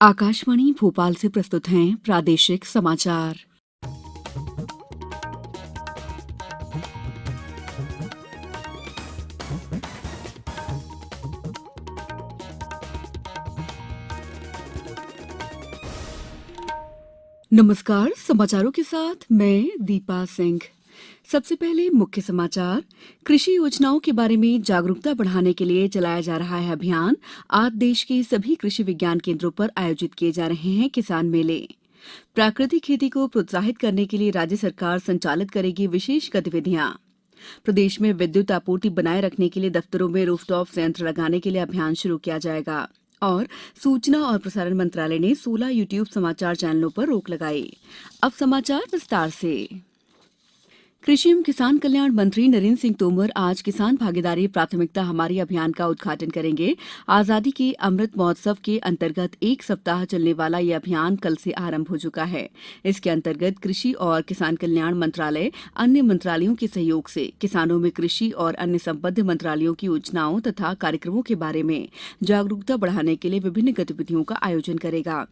आकाशवाणी भोपाल से प्रस्तुत हैं प्रादेशिक समाचार। नमस्कार, समाचारों के साथ मैं दीपा सिंह। सबसे पहले मुख्य समाचार। कृषि योजनाओं के बारे में जागरूकता बढ़ाने के लिए चलाया जा रहा है अभियान। आज देश के सभी कृषि विज्ञान केंद्रों पर आयोजित किए जा रहे हैं किसान मेले। प्राकृतिक खेती को प्रोत्साहित करने के लिए राज्य सरकार संचालित करेगी विशेष गतिविधियां। प्रदेश में विद्युत आपूर्ति बनाए रखने के लिए दफ्तरों में रूफटॉप संयंत्र लगाने के लिए अभियान शुरू किया जाएगा। और सूचना और प्रसारण मंत्रालय ने 16 यूट्यूब समाचार चैनलों पर रोक लगाई। अब समाचार विस्तार से। कृषि एवं किसान कल्याण मंत्री नरेंद्र सिंह तोमर आज किसान भागीदारी प्राथमिकता हमारी अभियान का उद्घाटन करेंगे। आजादी के अमृत महोत्सव के अंतर्गत एक सप्ताह चलने वाला ये अभियान कल से आरंभ हो चुका है। इसके अंतर्गत कृषि और किसान कल्याण मंत्रालय अन्य मंत्रालयों के सहयोग से किसानों में कृषि और अन्य संबद्ध मंत्रालयों की योजनाओं तथा कार्यक्रमों के बारे में जागरूकता बढ़ाने के लिए विभिन्न गतिविधियों का आयोजन करेगा।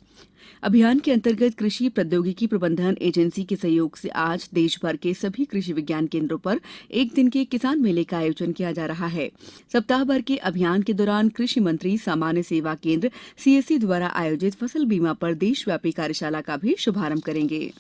अभियान के अंतर्गत कृषि प्रौद्योगिकी प्रबंधन एजेंसी के सहयोग से आज देश भर के सभी कृषि विज्ञान केंद्रों पर एक दिन के किसान मेले का आयोजन किया जा रहा है। सप्ताह भर के अभियान के दौरान कृषि मंत्री सामान्य सेवा केंद्र सीएससी द्वारा आयोजित फसल बीमा पर देशव्यापी कार्यशाला का भी शुभारंभ करेंगे।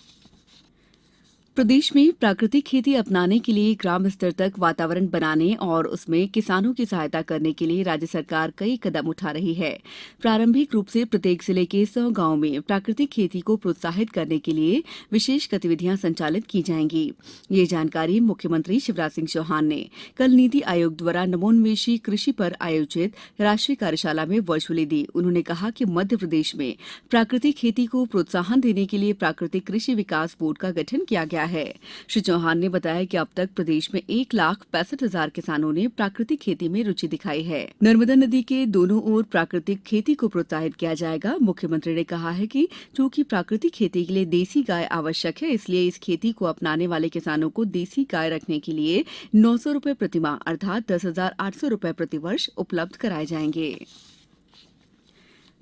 प्रदेश में प्राकृतिक खेती अपनाने के लिए ग्राम स्तर तक वातावरण बनाने और उसमें किसानों की सहायता करने के लिए राज्य सरकार कई कदम उठा रही है। प्रारंभिक रूप से प्रत्येक जिले के 100 गांवों में प्राकृतिक खेती को प्रोत्साहित करने के लिए विशेष गतिविधियां संचालित की जाएंगी। ये जानकारी मुख्यमंत्री शिवराज सिंह चौहान ने कल नीति आयोग द्वारा नवोन्मेषी कृषि पर आयोजित राष्ट्रीय कार्यशाला में वर्चुअली दी। उन्होंने कहा कि मध्य प्रदेश में प्राकृतिक खेती को प्रोत्साहन देने के लिए प्राकृतिक कृषि विकास बोर्ड का गठन किया गया है। श्री चौहान ने बताया कि अब तक प्रदेश में 1,65,000 किसानों ने प्राकृतिक खेती में रुचि दिखाई है। नर्मदा नदी के दोनों ओर प्राकृतिक खेती को प्रोत्साहित किया जाएगा। मुख्यमंत्री ने कहा है कि चूंकि प्राकृतिक खेती के लिए देसी गाय आवश्यक है, इसलिए इस खेती को अपनाने वाले किसानों को देसी गाय रखने के लिए 900 रुपए प्रतिमाह अर्थात 10,800 रुपए प्रतिवर्ष उपलब्ध कराए जाएंगे।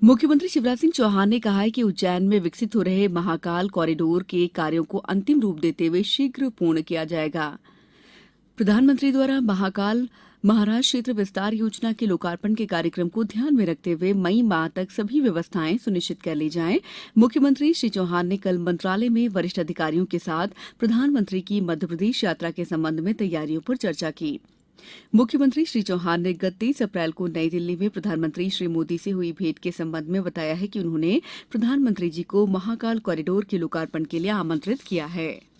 मुख्यमंत्री शिवराज सिंह चौहान ने कहा है कि उज्जैन में विकसित हो रहे महाकाल कॉरिडोर के कार्यों को अंतिम रूप देते हुए शीघ्र पूर्ण किया जाएगा। प्रधानमंत्री द्वारा महाकाल महाराज क्षेत्र विस्तार योजना के लोकार्पण के कार्यक्रम को ध्यान में रखते हुए मई माह तक सभी व्यवस्थाएं सुनिश्चित कर ली जाएं। मुख्यमंत्री श्री चौहान ने कल मंत्रालय में वरिष्ठ अधिकारियों के साथ प्रधानमंत्री की मध्यप्रदेश यात्रा के संबंध में तैयारियों पर चर्चा की। मुख्यमंत्री श्री चौहान ने गत 23 अप्रैल को नई दिल्ली में प्रधानमंत्री श्री मोदी से हुई भेंट के संबंध में बताया है कि उन्होंने प्रधानमंत्री जी को महाकाल कॉरिडोर के लोकार्पण के लिए आमंत्रित किया है।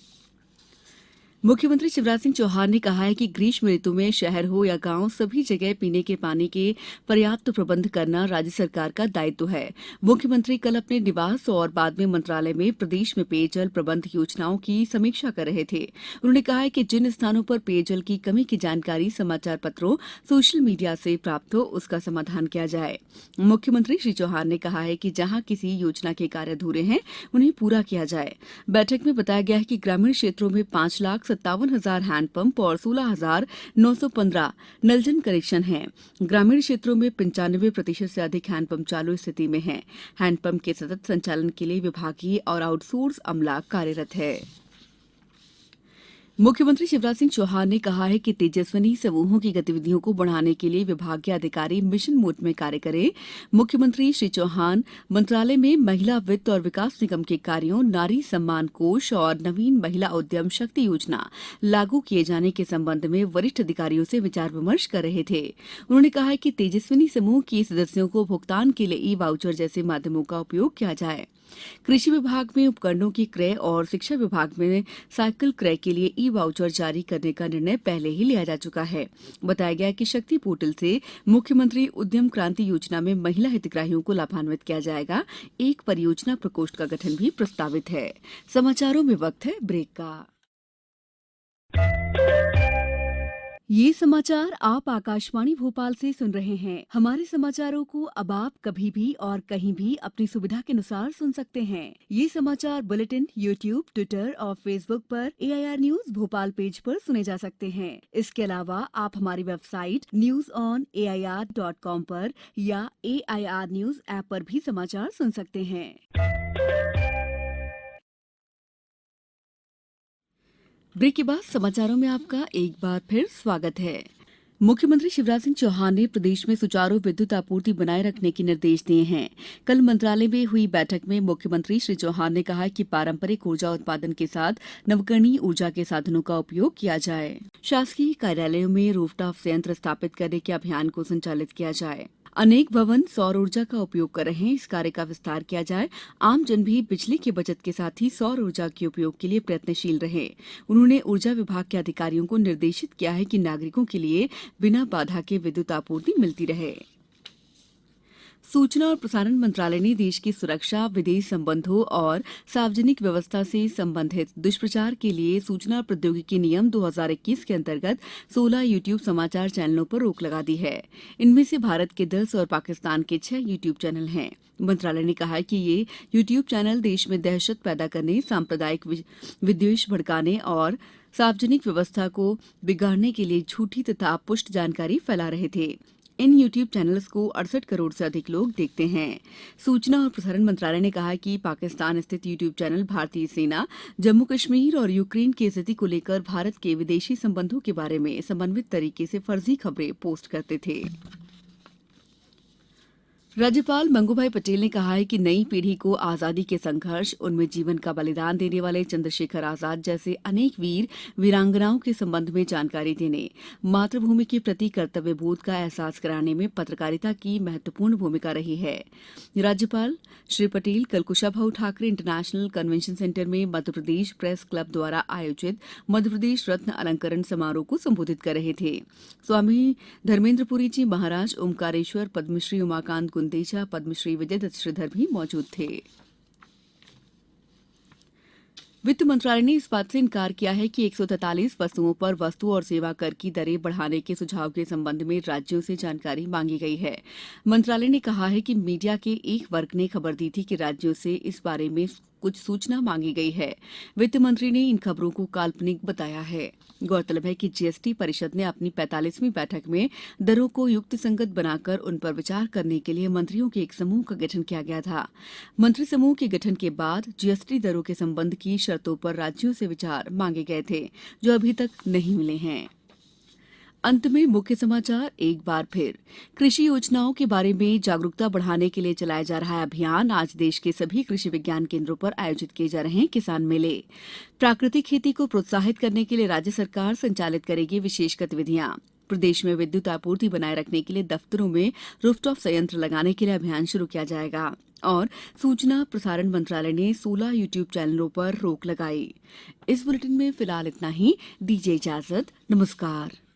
मुख्यमंत्री शिवराज सिंह चौहान ने कहा है कि ग्रीष्म ऋतु में शहर हो या गांव, सभी जगह पीने के पानी के पर्याप्त प्रबंध करना राज्य सरकार का दायित्व है। मुख्यमंत्री कल अपने निवास और बाद में मंत्रालय में प्रदेश में पेयजल प्रबंध योजनाओं की समीक्षा कर रहे थे। उन्होंने कहा है कि जिन स्थानों पर पेयजल की कमी की जानकारी समाचार पत्रों, सोशल मीडिया से प्राप्त हो, उसका समाधान किया जाए। मुख्यमंत्री श्री चौहान ने कहा है कि जहां किसी योजना के कार्य अधूरे हैं, उन्हें पूरा किया जाए। बैठक में बताया गया है कि ग्रामीण क्षेत्रों में 5,57,000 हैंडपंप और 16,915 नलजल कनेक्शन हैं। ग्रामीण क्षेत्रों में 95% से अधिक हैंडपंप चालू स्थिति में हैं। हैंडपंप के सतत संचालन के लिए विभागीय और आउटसोर्स अमला कार्यरत है। मुख्यमंत्री शिवराज सिंह चौहान ने कहा है कि तेजस्विनी समूहों की गतिविधियों को बढ़ाने के लिए विभागीय अधिकारी मिशन मोड में कार्य करें। मुख्यमंत्री श्री चौहान मंत्रालय में महिला वित्त और विकास निगम के कार्यों, नारी सम्मान कोष और नवीन महिला उद्यम शक्ति योजना लागू किए जाने के संबंध में वरिष्ठ अधिकारियों से विचार विमर्श कर रहे थे। उन्होंने कहा है कि तेजस्विनी समूह के सदस्यों को भुगतान के लिए ई वाउचर जैसे माध्यमों का उपयोग किया जाए। कृषि विभाग में उपकरणों की क्रय और शिक्षा विभाग में साइकिल क्रय के लिए ई वाउचर जारी करने का निर्णय पहले ही लिया जा चुका है। बताया गया कि शक्ति पोर्टल से मुख्यमंत्री उद्यम क्रांति योजना में महिला हितग्राहियों को लाभान्वित किया जाएगा। एक परियोजना प्रकोष्ठ का गठन भी प्रस्तावित है। समाचारों में वक्त है ब्रेक का। ये समाचार आप आकाशवाणी भोपाल से सुन रहे हैं। हमारे समाचारों को अब आप कभी भी और कहीं भी अपनी सुविधा के अनुसार सुन सकते हैं। ये समाचार बुलेटिन यूट्यूब, ट्विटर और फेसबुक पर AIR न्यूज भोपाल पेज पर सुने जा सकते हैं। इसके अलावा आप हमारी वेबसाइट news.on.air.com पर या AIR न्यूज ऐप पर भी समाचार सुन सकते हैं। ब्रेक के बाद समाचारों में आपका एक बार फिर स्वागत है। मुख्यमंत्री शिवराज सिंह चौहान ने प्रदेश में सुचारू विद्युत आपूर्ति बनाए रखने के निर्देश दिए हैं। कल मंत्रालय में हुई बैठक में मुख्यमंत्री श्री चौहान ने कहा कि पारंपरिक ऊर्जा उत्पादन के साथ नवकरणीय ऊर्जा के साधनों का उपयोग किया जाए। शासकीय कार्यालयों में रूफटॉप संयंत्र स्थापित करने के अभियान को संचालित किया जाए। अनेक भवन सौर ऊर्जा का उपयोग कर रहे हैं, इस कार्य का विस्तार किया जाए। आम जन भी बिजली की बचत के साथ ही सौर ऊर्जा के उपयोग के लिए प्रयत्नशील रहे। उन्होंने ऊर्जा विभाग के अधिकारियों को निर्देशित किया है कि नागरिकों के लिए बिना बाधा के विद्युत आपूर्ति मिलती रहे। सूचना और प्रसारण मंत्रालय ने देश की सुरक्षा, विदेश संबंधों और सार्वजनिक व्यवस्था से संबंधित दुष्प्रचार के लिए सूचना प्रौद्योगिकी नियम 2021 के अंतर्गत 16 यूट्यूब समाचार चैनलों पर रोक लगा दी है। इनमें से भारत के 10 और पाकिस्तान के 6 यूट्यूब चैनल हैं। मंत्रालय ने कहा है कि ये यूट्यूब चैनल देश में दहशत पैदा करने, सांप्रदायिक विद्वेष भड़काने और सार्वजनिक व्यवस्था को बिगाड़ने के लिए झूठी तथा पुष्ट जानकारी फैला रहे थे। इन यूट्यूब चैनल्स को 68 करोड़ से अधिक लोग देखते हैं। सूचना और प्रसारण मंत्रालय ने कहा कि पाकिस्तान स्थित यूट्यूब चैनल भारतीय सेना, जम्मू कश्मीर और यूक्रेन की स्थिति को लेकर भारत के विदेशी संबंधों के बारे में समन्वित तरीके से फर्जी खबरें पोस्ट करते थे। राज्यपाल मंगूभाई पटेल ने कहा है कि नई पीढ़ी को आजादी के संघर्ष, उनमें जीवन का बलिदान देने वाले चंद्रशेखर आजाद जैसे अनेक वीर वीरांगनाओं के संबंध में जानकारी देने, मातृभूमि के प्रति कर्तव्य बोध का एहसास कराने में पत्रकारिता की महत्वपूर्ण भूमिका रही है। राज्यपाल श्री पटेल कल Kushabhau Thackeray international convention centre में मध्यप्रदेश प्रेस क्लब द्वारा आयोजित मध्यप्रदेश रत्न अलंकरण समारोह को संबोधित कर रहे थे। स्वामी धर्मेंद्रपुरी जी महाराज, ओमकारेश्वर, पद्मश्री उमाकांत गुंदेचा, पद्मश्री विजय दत्त श्रीधर भी मौजूद थे। वित्त मंत्रालय ने इस बात से इनकार किया है कि 143 वस्तुओं पर वस्तु और सेवा कर की दरें बढ़ाने के सुझाव के संबंध में राज्यों से जानकारी मांगी गई है। मंत्रालय ने कहा है कि मीडिया के एक वर्ग ने खबर दी थी कि राज्यों से इस बारे में कुछ सूचना मांगी गई है। वित्त मंत्री ने इन खबरों को काल्पनिक बताया है। गौरतलब है कि जीएसटी परिषद ने अपनी 45वीं बैठक में दरों को युक्त संगत बनाकर उन पर विचार करने के लिए मंत्रियों के एक समूह का गठन किया गया था। मंत्री समूह के गठन के बाद जीएसटी दरों के संबंध की शर्तों पर राज्यों से विचार मांगे गए थे, जो अभी तक नहीं मिले हैं। अंत में मुख्य समाचार एक बार फिर। कृषि योजनाओं के बारे में जागरूकता बढ़ाने के लिए चलाया जा रहा है अभियान। आज देश के सभी कृषि विज्ञान केंद्रों पर आयोजित किए जा रहे हैं किसान मेले। प्राकृतिक खेती को प्रोत्साहित करने के लिए राज्य सरकार संचालित करेगी विशेष गतिविधियां। प्रदेश में विद्युत आपूर्ति बनाए रखने के लिए दफ्तरों में रूफटॉप संयंत्र लगाने के लिए अभियान शुरू किया जाएगा। और सूचना प्रसारण मंत्रालय ने 16 यूट्यूब चैनलों पर रोक लगाई। इस बुलेटिन में फिलहाल इतना ही। दीजिए इजाजत। नमस्कार।